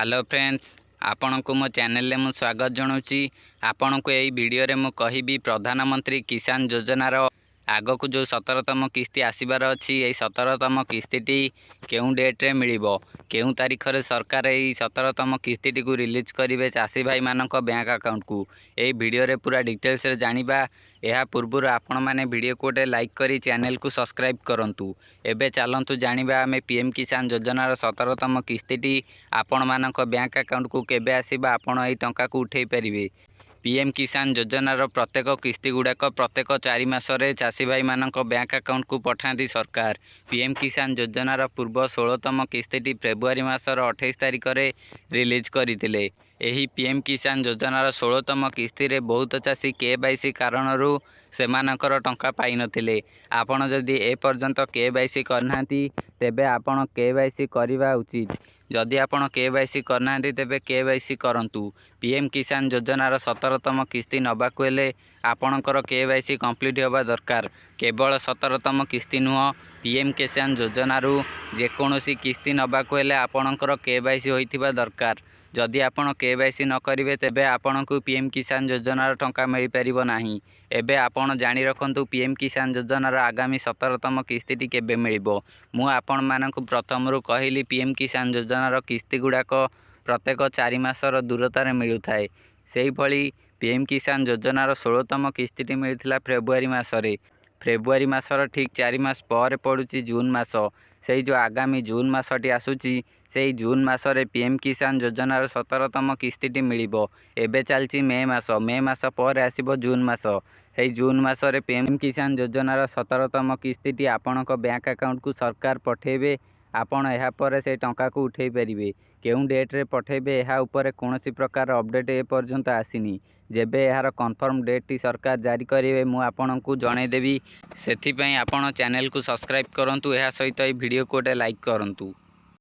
Hello friends, आपण को मो चैनल में स्वागत जनाऊँगी। आपण को यही वीडियो रे मु कहिबी प्रधानमंत्री किसान योजनार आग को जो 17तम किस्ती आसबार अच्छी 17तम किस्ती केउं डेट्रे मिलिबो, केउं तारीख रे सरकार यही 17तम किस्ती को रिलीज करेंगे चाषी भाई मानक बैंक अकाउंट को। यही वीडियो रे पूरा डिटेल्स रे जानिबा। यह पूर्व आपण मैंने वीडियो को लाइक करी चैनल को सब्सक्राइब करंतु। एबे चलतु जानिबा आमे पीएम किसान योजनार 17तम किस्ती आपण मानक बैंक अकाउंट को केबे आसीबा, आपण एही टंका को उठेई परिबे। पीएम किसान योजनार प्रत्येक किस्ती गुड़ाक प्रत्येक 4 मासरे चाषी भाई मानक बैंक अकाउंट को पठाती सरकार। पीएम किसान योजनार पूर्व 16तम किस्ती फेब्रुआरी मासर 28 तारिख रे रिलीज करथिले। एही पीएम किसान योजनार 16तम किस्ती रे बहुत चाषी केवाईसी कारणरू सेमानकर टंका पाई नथिले। आपण जदि ए पर्यंत केवाईसी करनांती तेबे आपण केवाईसी करवा उचित। जदि आपण केवाईसी करनांती तेबे केवाईसी करंतु। पीएम किसान योजनार 17तम किस्ती नबाकु हेले आपणकर केवाईसी कंप्लीट होबा दरकार। केवल 17तम किस्ती नुह, पीएम किसान योजनारू जेकोसी किस्ती नबाकु हेले आपणकर केवाईसी होइथिबा दरकार। जदि आपण केवाईसी न करिवे तेबे आपणकु पीएम किसान योजनार टंका मिल परिबो नाही। एबे आपण जानि रखंतु पीएम किसान योजनार आगामी 17तम किस्ती केबे मिलिबो। मु आपण मानकु प्रथमरु कहिली पीएम किसान योजनार किस्ती गुड़ाक प्रत्येक 4 मासर दूरतार मिलुथाए। सेही भली पीएम किसान योजनार 16तम किस्ती मिलथिला फेब्रुआरी मासरे। फेब्रुआरी मासर ठीक 4 मास पर पड़ुची जून मास। सेही जो आगामी जून मासटी आसुची सेही जून मासरे पीएम किसान योजनार 17तम किस्ती मिलिबो। एबे चलची मे मास पर आसीबो जून मास। हे जून मासरे पीएम किसान योजनार 17तम किस्ती आपणक बैंक अकाउंट को सरकार पठेबे। आपण एहा परे से टंका को उठेई परिबे। केउं डेट रे पठेबे एहा उपरे कोनोसी प्रकार अपडेट ए पर्यंत आसीनी। जेबे एहार कन्फर्म डेट टी सरकार जारी करेंगे मु आपणकु जणाई देबी। सेथि पई आपण चैनल को सब्सक्राइब करंतु। एहा सहित ए वीडियो को लाइक करंतु।